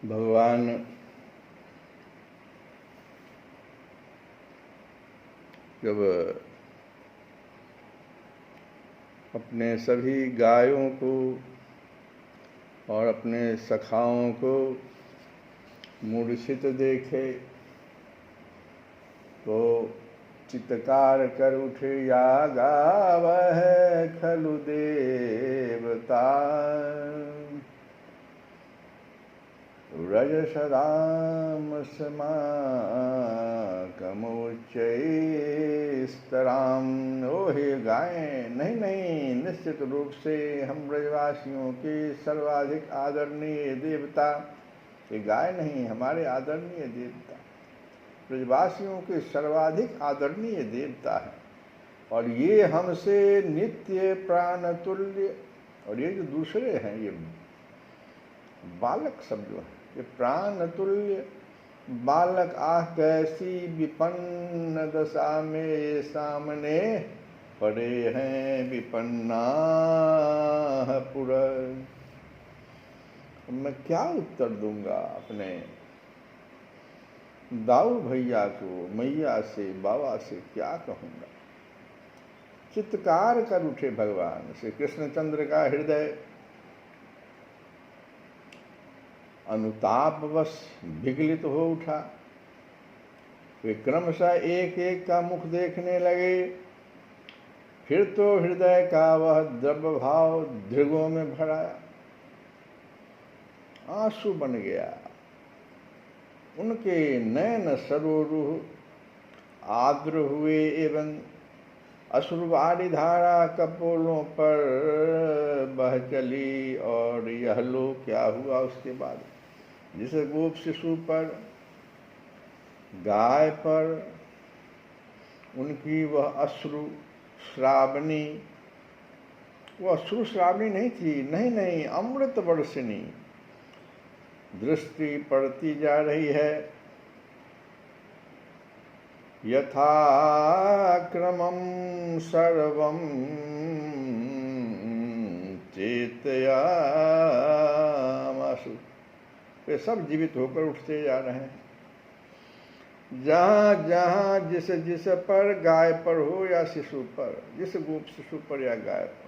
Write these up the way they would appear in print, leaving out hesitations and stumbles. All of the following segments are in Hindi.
भगवान जब अपने सभी गायों को और अपने सखाओं को मूर्छित देखे तो चित्कार कर उठे, या गावह खलु देवता रज सदाम समाकमोच्चैस्तराम। ओ हे गायें, नहीं, निश्चित रूप से हम ब्रजवासियों के सर्वाधिक आदरणीय देवता, ये गाय नहीं, हमारे आदरणीय देवता ब्रजवासियों के सर्वाधिक आदरणीय देवता है। और ये हमसे नित्य प्राण तुल्य, और ये जो दूसरे हैं ये बालक सब जो है, ये प्राण तुल्य बालक, आह कैसी विपन्न दशा में ये सामने पड़े हैं, विपन्ना पुर। मैं क्या उत्तर दूंगा अपने दाऊ भैया को, मैया से, बाबा से क्या कहूंगा। चित्कार कर उठे भगवान श्री कृष्णचंद्र का हृदय अनुतापवश विगलित हो उठा। वे क्रमशः एक एक का मुख देखने लगे। फिर तो हृदय का वह द्रव्य भाव दृगों में भराया, आंसू बन गया। उनके नयन सरोरुह आर्द्र हुए एवं अश्रुवारी धारा कपोलों पर बह चली। और यह लो क्या हुआ उसके बाद, जिस गोप शिशु पर, गाय पर उनकी वह अश्रु श्रावणी, वो अश्रु श्रावणी नहीं थी, नहीं, अमृत वर्षिणी दृष्टि पड़ती जा रही है। यथा क्रमं सर्वं चेतयामासु, वे सब जीवित होकर उठते जा रहे हैं। जहाँ जहाँ जिस जिस पर, गाय पर हो या शिशु पर, जिस गोप शिशु पर या गाय पर,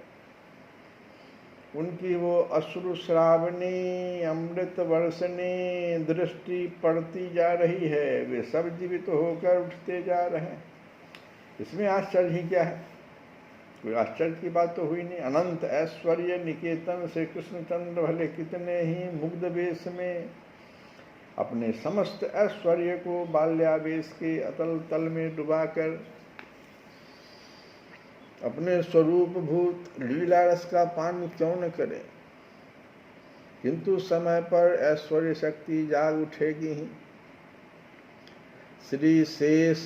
उनकी वो अश्रु श्रावणी अमृत वर्षनी दृष्टि पड़ती जा रही है। वे सब जीवित होकर उठते जा रहे हैं। इसमें आश्चर्य ही क्या है, कोई आश्चर्य की बात तो हुई नहीं। अनंत ऐश्वर्य निकेतन श्री कृष्णचंद्र भले कितने ही मुग्ध वेश में अपने समस्त ऐश्वर्य को बाल्यावेश के अतल तल में डुबाकर अपने स्वरूप भूत लीला रस का पान क्यों न करें, किंतु समय पर ऐश्वर्य शक्ति जाग उठेगी ही। श्री शेष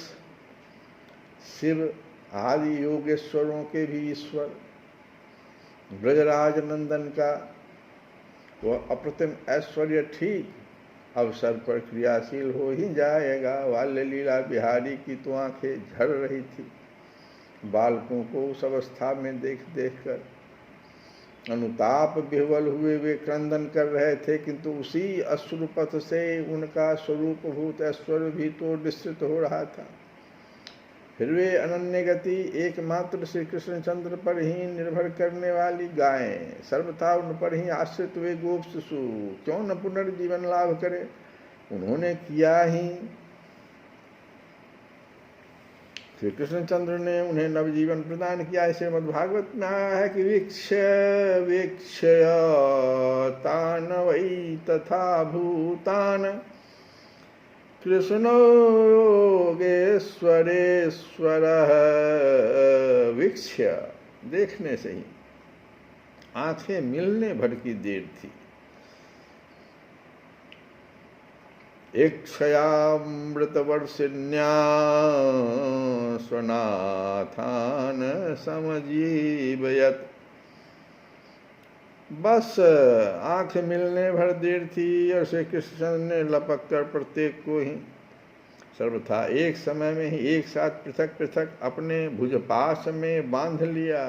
शिव आदि योगेश्वरों के भी ईश्वर ब्रजराज नंदन का वह अप्रतिम ऐश्वर्य ठीक अवसर पर क्रियाशील हो ही जाएगा। बाल्य लीला बिहारी की तो आंखें झड़ रही थी। बालकों को उस अवस्था में देख देख कर अनुताप विह्वल हुए वे क्रंदन कर रहे थे, किंतु उसी अश्रुपथ से उनका स्वरूप भूत ऐश्वर्य भी तो निश्चित हो रहा था। फिर वे अनन्य गति एकमात्र श्री कृष्णचंद्र पर ही निर्भर करने वाली गायें, सर्वथा उन पर ही आश्रित हुए गोप शिशु क्यों न पुनर्जीवन लाभ करे। उन्होंने किया ही। श्री कृष्णचंद्र ने उन्हें नवजीवन प्रदान किया। श्रीमद्भागवत में आया है कि वीक्षय तान वै तथा भूतान कृष्णो योगेश्वरेश्वरः। वीक्ष्य, देखने से ही, आंखें मिलने भर की देर थी। इक्षयामृतवर्षिण्या स्वनाथान समजीवयत्। बस आंख मिलने भर देर थी और श्री कृष्ण ने लपक कर प्रत्येक को ही सर्वथा एक समय में ही एक साथ पृथक पृथक अपने भुजपाश में बांध लिया।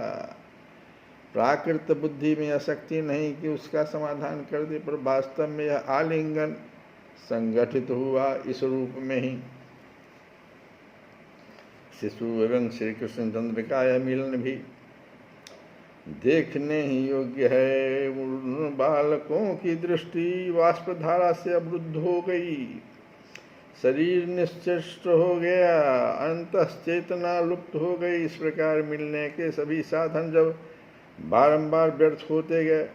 प्राकृत बुद्धि में आसक्ति नहीं कि उसका समाधान कर दे, पर वास्तव में यह आलिंगन संगठित हुआ इस रूप में ही। शिशु एवं श्री कृष्णचंद्र का यह मिलन भी देखने ही योग्य है। उन बालकों की दृष्टि वाष्पधारा से अवरुद्ध हो गई, शरीर निश्चेष्ट हो गया, अंतश्चेतना लुप्त हो गई। इस प्रकार मिलने के सभी साधन जब बारंबार व्यर्थ होते गए,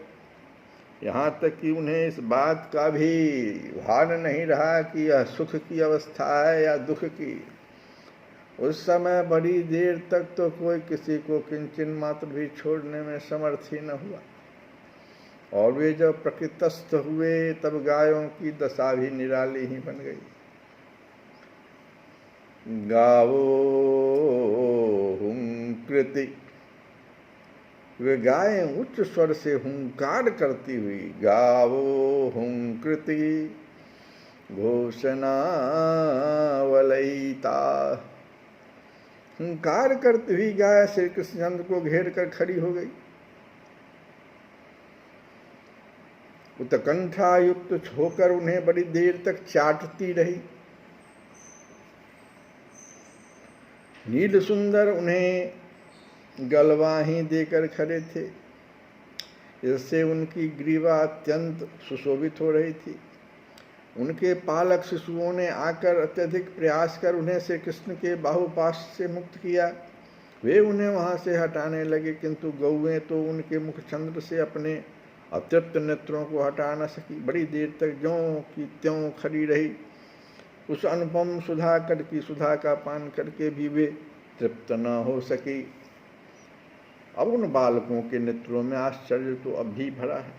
यहाँ तक कि उन्हें इस बात का भी भान नहीं रहा कि यह सुख की अवस्था है या दुख की। उस समय बड़ी देर तक तो कोई किसी को किंचन मात्र भी छोड़ने में समर्थ ही न हुआ, और वे जब प्रकृतस्थ हुए तब गायों की दशा भी निराली ही बन गई। गावो हुंकृति, वे गायें उच्च स्वर से हुंकार करती हुई, गावो हुंकृति घोषणा वलयिता, हुंकार करती हुई गाय श्री कृष्णचंद्र को घेर कर खड़ी हो गई। उत्कंठा युक्त होकर उन्हें बड़ी देर तक चाटती रही। नील सुंदर उन्हें गलवा ही देकर खड़े थे, इससे उनकी ग्रीवा अत्यंत सुशोभित हो रही थी। उनके पालक शिशुओं ने आकर अत्यधिक प्रयास कर उन्हें श्री कृष्ण के बाहुपाश से मुक्त किया। वे उन्हें वहां से हटाने लगे, किंतु गौएं तो उनके मुखचंद्र से अपने अतृप्त नेत्रों को हटा न सकी। बड़ी देर तक ज्यों की त्यों खड़ी रही। उस अनुपम सुधाकर की सुधा का पान करके भी वे तृप्त न हो सकी। अब उन बालकों के नेत्रों में आश्चर्य तो अब भी भरा है।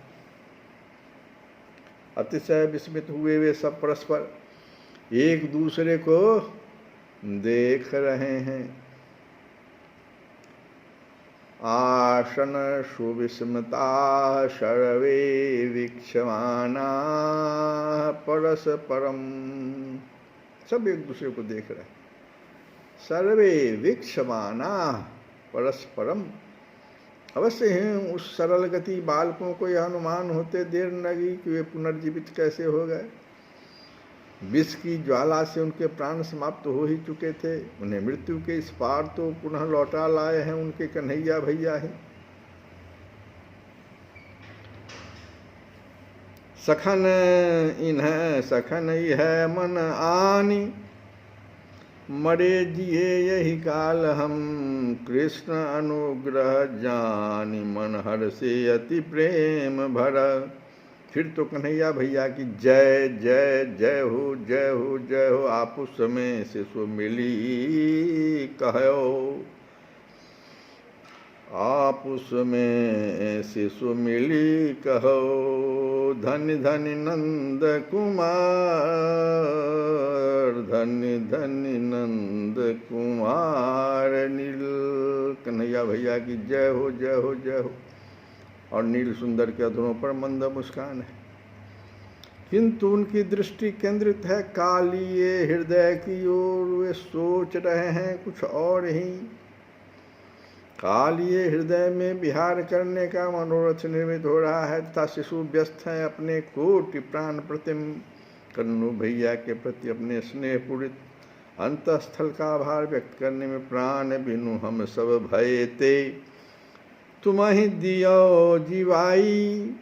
अतिशय विस्मित हुए वे सब परस्पर एक दूसरे को देख रहे हैं। आसन सुविस्मता सर्वे वीक्षमाना परस्परम, सब एक दूसरे को देख रहे हैं। सर्वे वीक्षमाना परस्परम, अवश्य ही उस सरल गति बालकों को यह अनुमान होते देर न लगी कि वे पुनर्जीवित कैसे हो गए। विष की ज्वाला से उनके प्राण समाप्त हो ही चुके थे। उन्हें मृत्यु के इस पार तो पुनः लौटा लाए हैं उनके कन्हैया भैया ही। सखन इन्हें सखन है मन आनी, मरे जिए यही काल हम, कृष्ण अनुग्रह जानी, मन हर से अति प्रेम भरा। फिर तो कन्हैया भैया की जय जय जय हो जय हो जय हो। आपुस में से सो मिली कहो, आपुस में से सो मिली कहो, धन्य धन्य नंद कुमार, धन्य धन्य नंद कुमार। नील कन्हैया भैया की जय हो जय हो जय हो। और नील सुंदर के अधरों पर मंद मुस्कान है, किंतु उनकी दृष्टि केंद्रित है कालिए हृदय की ओर। वे सोच रहे हैं कुछ और ही। कालिए हृदय में विहार करने का मनोरथ निर्मित हो रहा है, तथा शिशु व्यस्त है अपने कोटि प्राण प्रतिम कन्नू भैया के प्रति अपने स्नेहपूरित अंतस्थल का आभार व्यक्त करने में। प्राण बिनु हम सब भय ते, तुम ही दियो जीवाई,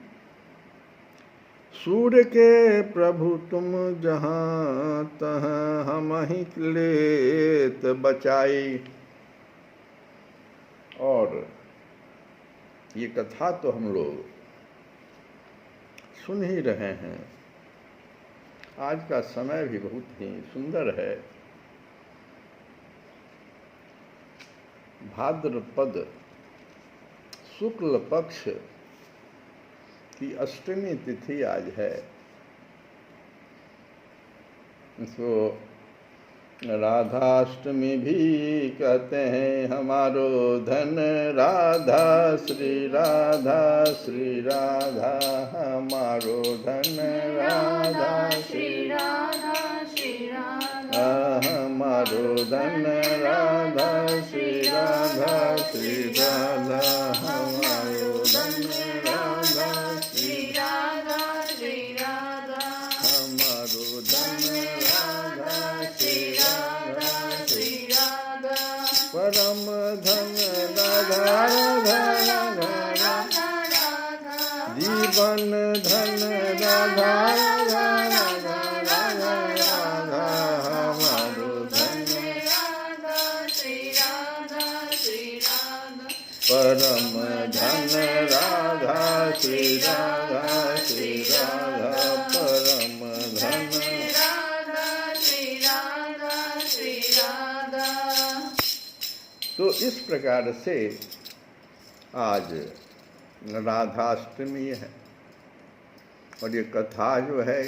सूर्य के प्रभु तुम जहाँ तहाँ हम ही लेत बचाई। और ये कथा तो हम लोग सुन ही रहे हैं। आज का समय भी बहुत ही सुंदर है। भाद्रपद शुक्ल पक्ष की अष्टमी तिथि आज है। इसको राधाष्टमी भी कहते हैं। हमारो धन राधा श्री राधा श्री राधा, हमारो धन राधा श्री राधा श्री राधा, हमारो धन राधा श्री राधा श्री राधा, हमारो धन राधा श्री राधा श्री राधा, हमारो परम धन राधा श्री राधा श्री राधा परम धन राधा श्री राधा श्री राधा। तो इस प्रकार से आज राधाष्टमी है और ये कथा जो है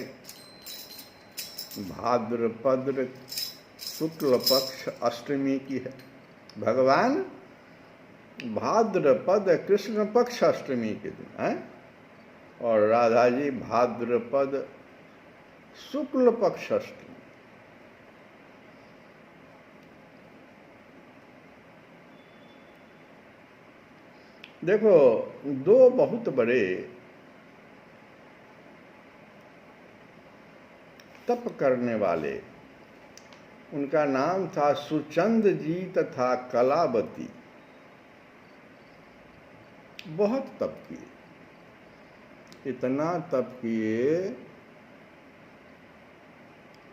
भाद्रपद शुक्ल पक्ष अष्टमी की है। भगवान भाद्रपद कृष्ण पक्ष अष्टमी के दिन है और राधा जी भाद्रपद शुक्ल पक्ष अष्टमी। देखो दो बहुत बड़े तप करने वाले, उनका नाम था सुचंद जी तथा कलावती। बहुत तप किए, इतना तप किए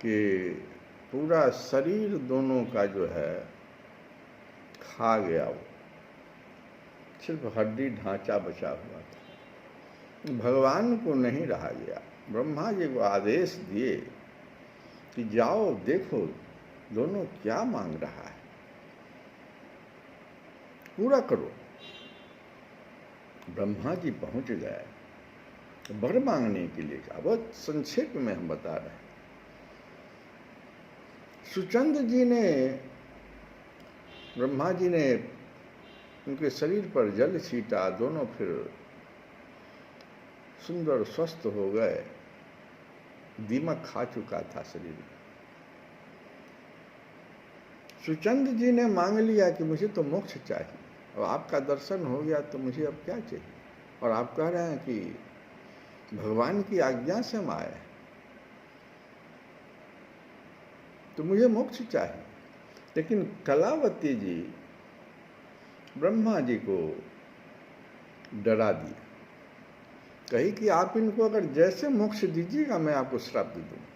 कि पूरा शरीर दोनों का जो है खा गया, वो सिर्फ हड्डी ढांचा बचा हुआ था। भगवान को नहीं रहा गया। ब्रह्मा जी को आदेश दिए कि जाओ देखो दोनों क्या मांग रहा है, पूरा करो। ब्रह्मा जी पहुंच गए वर मांगने के लिए। कहा, बहुत संक्षेप में हम बता रहे हैं। सुचंद जी ने, ब्रह्मा जी ने उनके शरीर पर जल छीटा, दोनों फिर सुंदर स्वस्थ हो गए। दीमक खा चुका था शरीर में। सुचंद जी ने मांग लिया कि मुझे तो मोक्ष चाहिए, अब आपका दर्शन हो गया तो मुझे अब क्या चाहिए। और आप कह रहे हैं कि भगवान की आज्ञा से हम आए तो मुझे मोक्ष चाहिए। लेकिन कलावती जी ब्रह्मा जी को डरा दिया, कही कि आप इनको अगर जैसे मोक्ष दीजिएगा मैं आपको श्राप दे दूंगा।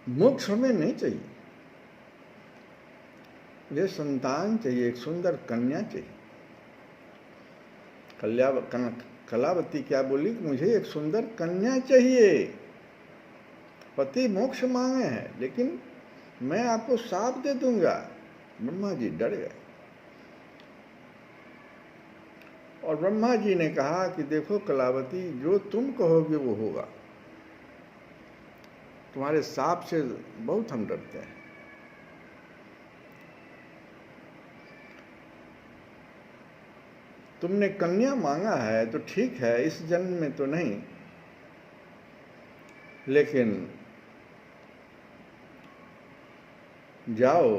मोक्ष हमें नहीं चाहिए, मुझे संतान चाहिए, एक सुंदर कन्या चाहिए। कलावती क्या बोली कि मुझे एक सुंदर कन्या चाहिए। पति मोक्ष मांगे हैं लेकिन मैं आपको श्राप दे दूंगा। ब्रह्मा जी डर गए और ब्रह्मा जी ने कहा कि देखो कलावती, जो तुम कहोगे वो होगा। तुम्हारे श्राप से बहुत हम डरते हैं। तुमने कन्या मांगा है तो ठीक है, इस जन्म में तो नहीं, लेकिन जाओ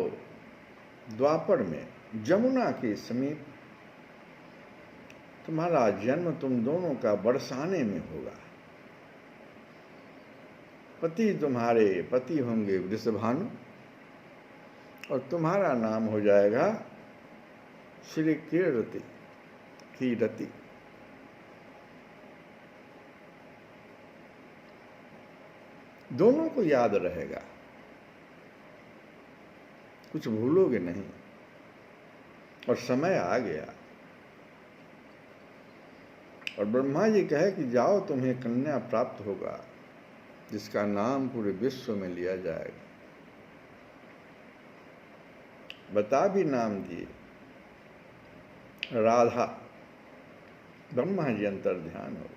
द्वापर में जमुना के समीप तुम्हारा जन्म तुम दोनों का बरसाने में होगा। पति तुम्हारे पति होंगे वृषभानु और तुम्हारा नाम हो जाएगा श्री कीरति। दोनों को याद रहेगा, कुछ भूलोगे नहीं। और समय आ गया और ब्रह्मा जी कहे कि जाओ तुम्हें कन्या प्राप्त होगा जिसका नाम पूरे विश्व में लिया जाएगा। बता भी नाम दिए, राधा। ब्रह्मा जी अंतर ध्यान हो।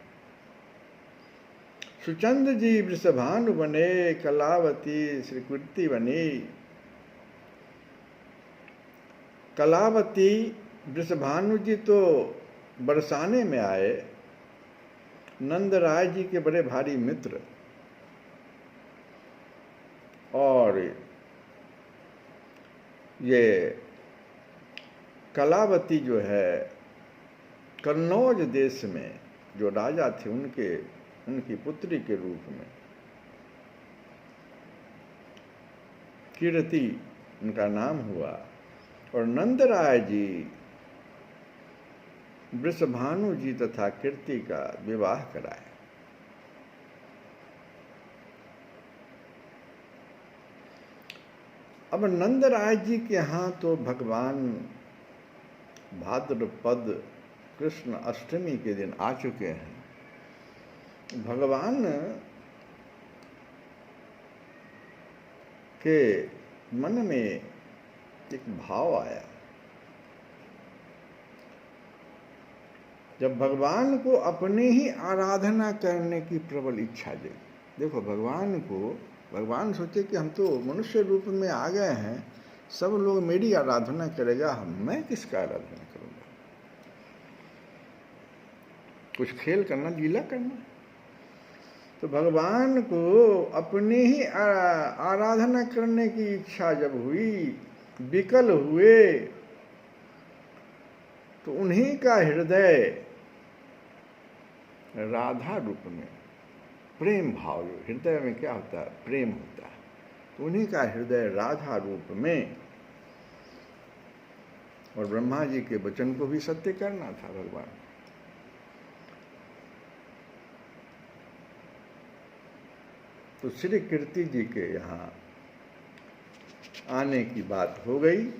सुचंद जी वृषभानु बने, कलावती श्री कीर्ति बनी। कलावती वृषभानु जी तो बरसाने में आए, नंद राय जी के बड़े भारी मित्र, और ये कलावती जो है कन्नौज देश में जो राजा थे उनकी पुत्री के रूप में कीर्ति उनका नाम हुआ। और नंदराय जी वृषभानु जी तथा कीर्ति का विवाह कराए। अब नंदराय जी के यहाँ तो भगवान भाद्रपद कृष्ण अष्टमी के दिन आ चुके हैं। भगवान के मन में एक भाव आया, जब भगवान को अपनी ही आराधना करने की प्रबल इच्छा जगी। देखो भगवान सोचे कि हम तो मनुष्य रूप में आ गए हैं, सब लोग मेरी आराधना करेगा, मैं किसका आराधना करूंगा? कुछ खेल करना, लीला करना। तो भगवान को अपनी ही आराधना करने की इच्छा जब हुई, विकल हुए, तो उन्हीं का हृदय राधा रूप में प्रेम भाव, हृदय में क्या होता है? प्रेम होता है। तो उन्हीं का हृदय राधा रूप में, और ब्रह्मा जी के वचन को भी सत्य करना था भगवान। तो श्री कीर्ति जी के यहाँ आने की बात हो गई।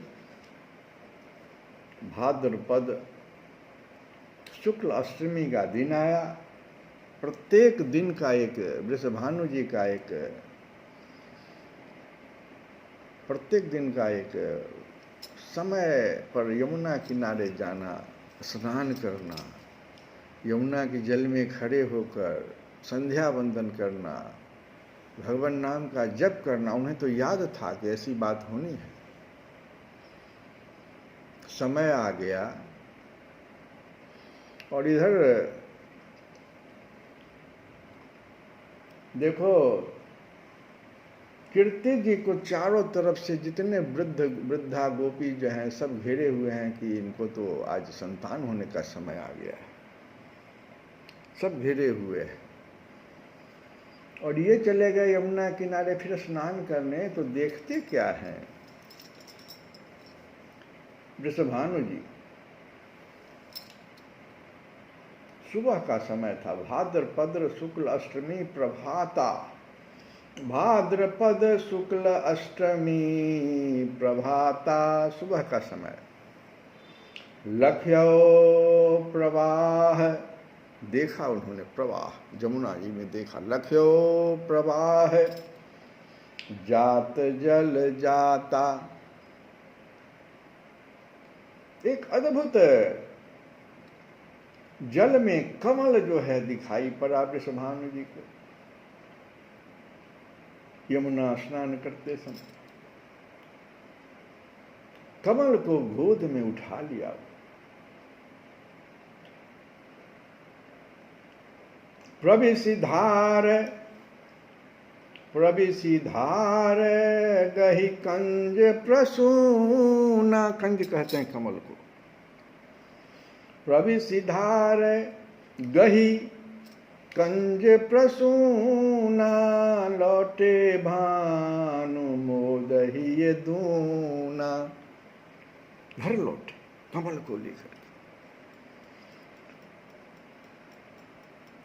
भाद्रपद शुक्ल अष्टमी का दिन आया। प्रत्येक दिन का एक, वृषभानु जी का एक, प्रत्येक दिन का एक समय पर यमुना किनारे जाना, स्नान करना, यमुना के जल में खड़े होकर संध्या वंदन करना, भगवान नाम का जप करना। उन्हें तो याद था कि ऐसी बात होनी है। समय आ गया और इधर देखो, कीर्ति जी को चारों तरफ से जितने वृद्धा गोपी जो हैं सब घेरे हुए हैं कि इनको तो आज संतान होने का समय आ गया है। सब घेरे हुए हैं और ये चले गए यमुना किनारे फिर स्नान करने। तो देखते क्या हैं, वृषभानु जी, सुबह का समय था, भाद्रपद शुक्ल अष्टमी प्रभाता। भाद्रपद शुक्ल अष्टमी प्रभाता, सुबह का समय। लख्यो प्रवाह, देखा उन्होंने प्रवाह, जमुना जी में देखा। लख्यो प्रवाह जात जल जाता, एक अद्भुत जल में कमल जो है दिखाई पड़ा वृषभानु जी को यमुना स्नान करते समय। कमल को गोद में उठा लिया। प्रविसिधार गही कंज प्रसूना, कंज कहते हैं कमल को। प्रविसिधार गही कंज प्रसूना, लौटे भानु मोदही दूना। घर लौटे कमल को लेकर।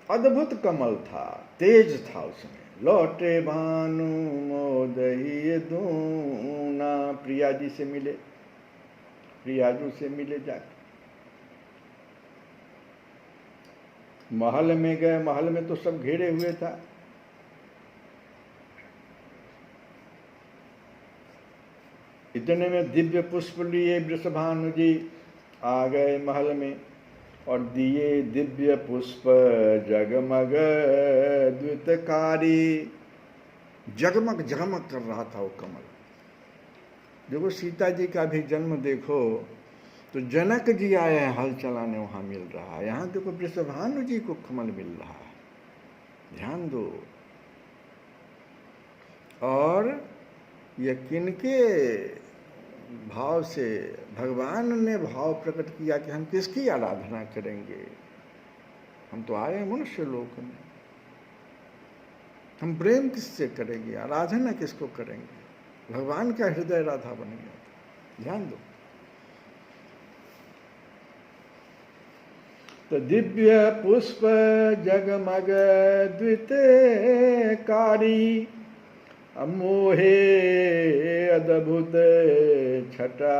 अद्भुत कमल था, तेज था उसमें। लौटे भानु मोदही दूना, प्रिया जी से मिले, प्रियाजू से मिले जाके। महल में गए, महल में तो सब घेरे हुए था। इतने में दिव्य पुष्प लिए वृषभानु जी आ गए महल में और दिए दिव्य पुष्प जगमग द्वितकारी। जगमग जगमग कर रहा था वो कमल। देखो सीता जी का भी जन्म देखो तो जनक जी आए हैं हल चलाने, वहां मिल रहा है। यहां देखो वृषभानु जी को कमल मिल रहा है। ध्यान दो। और ये किनके भाव से भगवान ने भाव प्रकट किया कि हम किसकी आराधना करेंगे? हम तो आए मनुष्य लोक में, हम प्रेम किससे करेंगे? आराधना किसको करेंगे? भगवान का हृदय राधा बन गया। ध्यान दो। तो दिव्य पुष्प जगमग द्वितकारी, मोहे अद्भुत छटा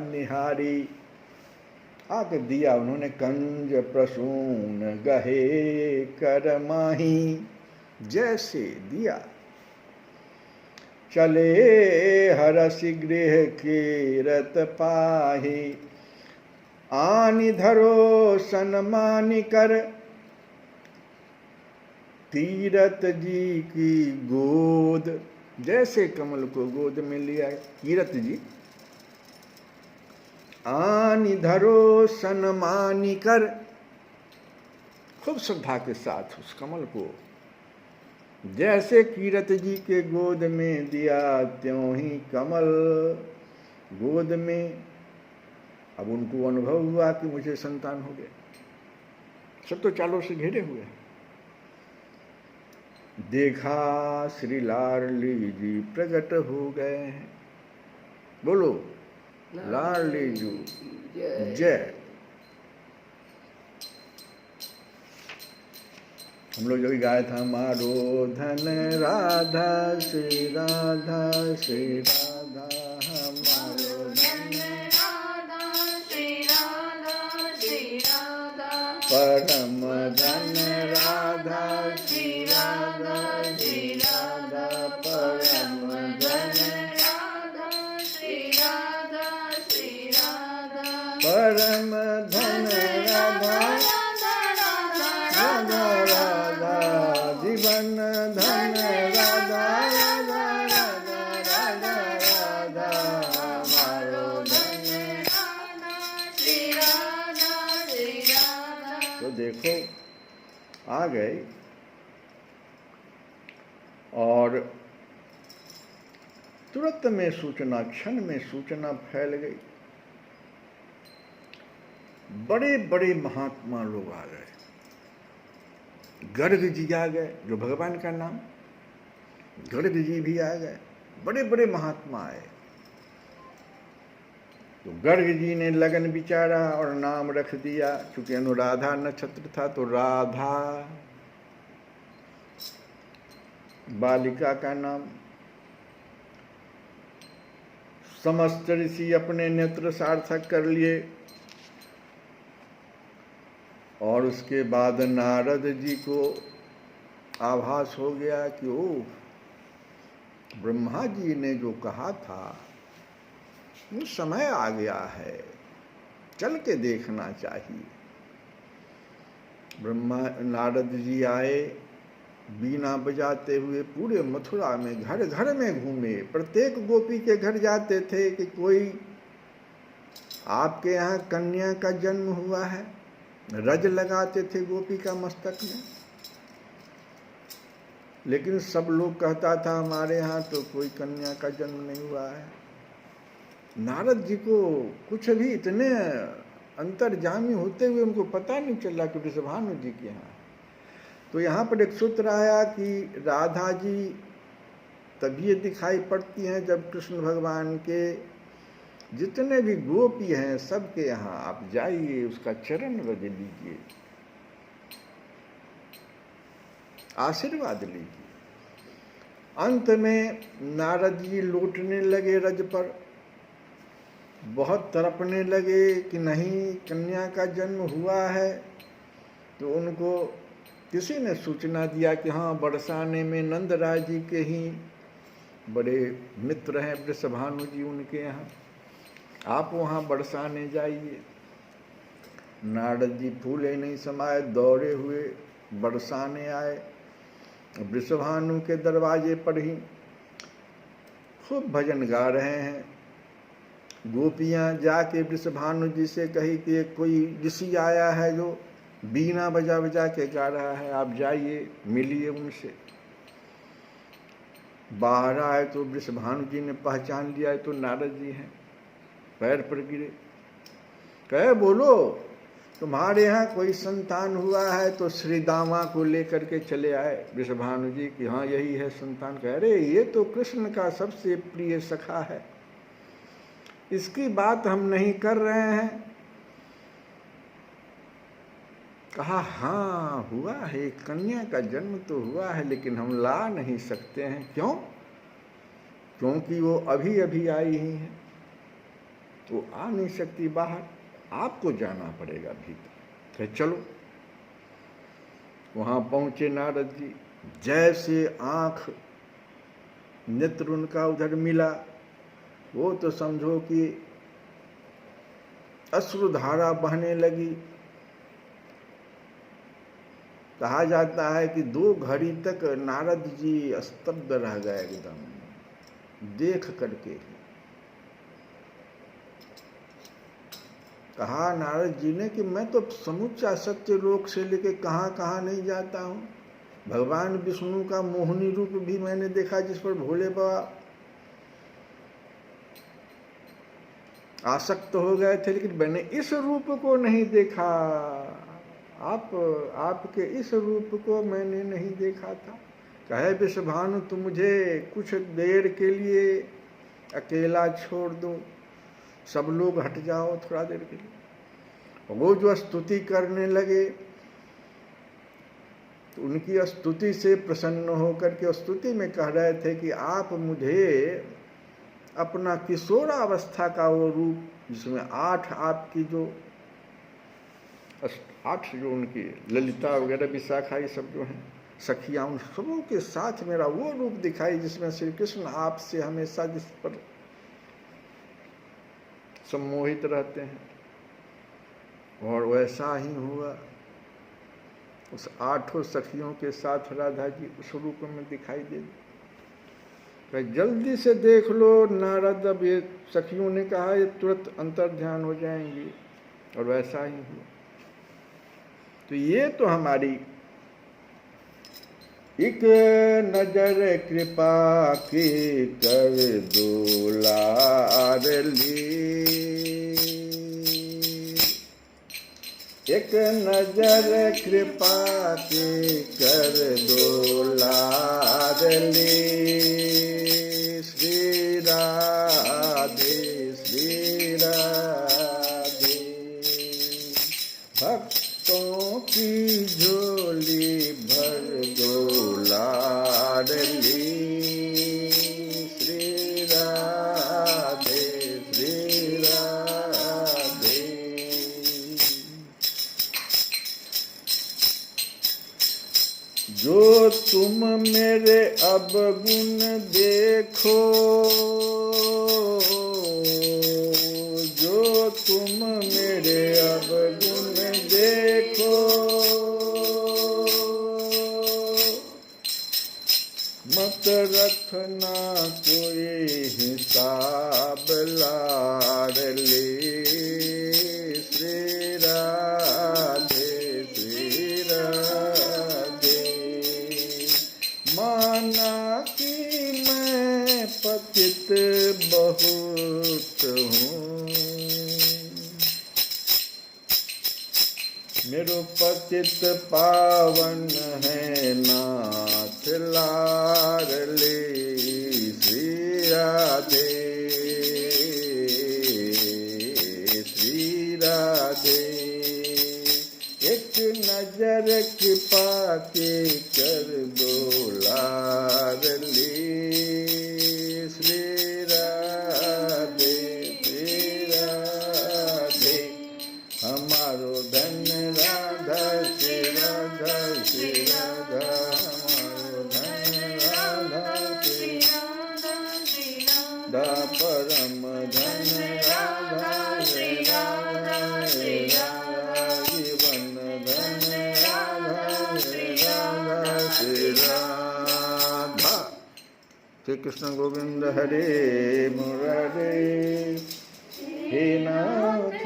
निहारी। आके दिया उन्होंने कंज प्रसून गहे कर माही। जैसे दिया चले हरसि गृह कीरत पाही। आनि धरो सन्मानि कर तीरथ जी की गोद। जैसे कमल को गोद में लिया तीरथ जी। आनि धरो सन्मानि कर, खूब श्रद्धा के साथ उस कमल को जैसे कीरत जी के गोद में दिया, त्यों ही कमल गोद में। अब उनको अनुभव हुआ कि मुझे संतान हो गया। सब तो चालों से घिरे हुए हैं। देखा श्री लाडली जी प्रकट हो गए हैं। बोलो लाडली जी जय। हम लोग जो भी गाया था, मारो धन राधा श्री राधा श्री राधा, हमारो धन राधा श्री राधा श्री राधा, परम धन राधा श्री राधा श्री राधा, परम धन राधा श्री राधा श्री राधा, परम धन राधा राधा राधा, जीवन धन राधा राधा राधा राधा राधा, हमारो धन। श्री राधा श्री राधा। तो देखो आ गए और तुरंत में सूचना, क्षण में सूचना फैल गई। बड़े बड़े महात्मा लोग आ गए। गर्ग जी आ गए, जो भगवान का नाम, गर्ग जी भी आ गए। बड़े बड़े महात्मा आए। तो गर्ग जी ने लगन विचारा और नाम रख दिया। चूंकि अनुराधा नक्षत्र था तो राधा बालिका का नाम। समस्त ऋषि अपने नेत्र सार्थक कर लिए। और उसके बाद नारद जी को आभास हो गया कि ओ ब्रह्मा जी ने जो कहा था वो समय आ गया है, चल के देखना चाहिए। ब्रह्मा नारद जी आए, बीना बजाते हुए पूरे मथुरा में घर घर में घूमे। प्रत्येक गोपी के घर जाते थे कि कोई आपके यहाँ कन्या का जन्म हुआ है। रज लगाते थे गोपी का मस्तक में। लेकिन सब लोग कहता था हमारे यहाँ तो कोई कन्या का जन्म नहीं हुआ है। नारद जी को कुछ भी इतने अंतर्जामी होते हुए उनको पता नहीं चला कि वृषभानु जी के यहाँ। तो यहाँ पर एक सूत्र आया कि राधा जी तभी दिखाई पड़ती हैं जब कृष्ण भगवान के जितने भी गोपी हैं सबके यहाँ आप जाइए, उसका चरण रज लीजिए, आशीर्वाद लीजिए। अंत में नारद जी लौटने लगे रज पर, बहुत तड़पने लगे कि नहीं कन्या का जन्म हुआ है। तो उनको किसी ने सूचना दिया कि हाँ बरसाने में नंद राय जी के ही बड़े मित्र हैं वृषभानु जी, उनके यहाँ आप वहाँ बरसाने जाइए। नारद जी फूले नहीं समाये, दौड़े हुए बरसाने आए। वृषभानु के दरवाजे पर ही खूब भजन गा रहे हैं। गोपियाँ जाके वृषभानु जी से कही कि कोई ऋषि आया है जो बीना बजा बजा के गा रहा है, आप जाइए मिलिए उनसे। बाहर आए तो वृषभानु जी ने पहचान लिया तो नारद जी हैं। पैर पर गिरे, कहे बोलो तुम्हारे यहाँ कोई संतान हुआ है? तो श्री दामा को लेकर के चले आए वृषभानु जी कि हाँ यही है संतान। कह रहे ये तो कृष्ण का सबसे प्रिय सखा है, इसकी बात हम नहीं कर रहे हैं। कहा हाँ हुआ है, कन्या का जन्म तो हुआ है, लेकिन हम ला नहीं सकते हैं। क्यों? क्योंकि वो अभी अभी आई ही है, तो आ नहीं सकती बाहर, आपको जाना पड़ेगा भीतर। तो चलो। वहां पहुंचे नारद जी, जैसे आंख नेत्र उनका उधर मिला, वो तो समझो कि अश्रुधारा बहने लगी। कहा जाता है कि 2 घड़ी तक नारद जी स्तब्ध रह गए एकदम देख करके। कहा नारद जी ने कि मैं तो समूचा सत्य लोक से लेके कहाँ कहाँ नहीं जाता हूँ। भगवान विष्णु का मोहिनी रूप भी मैंने देखा, जिस पर भोले बाबा आसक्त हो गए थे, लेकिन मैंने इस रूप को नहीं देखा। आपके इस रूप को मैंने नहीं देखा था। कहे विश्वभानु तुम मुझे कुछ देर के लिए अकेला छोड़ दो, सब लोग हट जाओ थोड़ा देर के लिए। वो जो स्तुति करने लगे, तो उनकी स्तुति से प्रसन्न होकर के स्तुति में कह रहे थे कि आप मुझे अपना किशोरावस्था का वो रूप, जिसमें 8 आपकी जो 8 जो उनकी ललिता वगैरह विशाखा ये सब जो हैं सखियां, उन सबों के साथ मेरा वो रूप दिखाई जिसमें श्री कृष्ण आपसे हमेशा जिस पर सम्मोहित रहते हैं। और वैसा ही हुआ, उस 8 सखियों के साथ राधा जी उस रूप में दिखाई दे। जल्दी से देख लो नारद। अब ये सखियों ने कहा ये तुरंत अंतर ध्यान हो जाएंगी, और वैसा ही हुआ। तो ये तो हमारी एक नजर कृपा की कर दो लाडली, एक नजर कृपा की कर दो लाडली। श्री राधे श्री राधे, भक्तों की झोली भर दो लाडली। श्री राधे श्री राधे। जो तुम मेरे अवगुण देखो, जो तुम मेरे अवगुण देखो, मत रखना कोई हिसाब लाडली। श्री राधे श्री राधे। माना कि मैं पतित बहुत हूँ, मेरो पतित पावन है नाथ लाडली। श्री राधे श्री राधे। एक नजर कृपा के कर दो लाडली। श्री राधे श्री राधे। हमारो धन राधा श्री राधा श्री राधा, हमारो धन राधा श्री राधा, परम धन राधा श्री राधा श्री राधा, जीवन धन राधा श्री राधा श्री राधा। श्री कृष्ण गोविंद हरे मुरारे, हे नाथ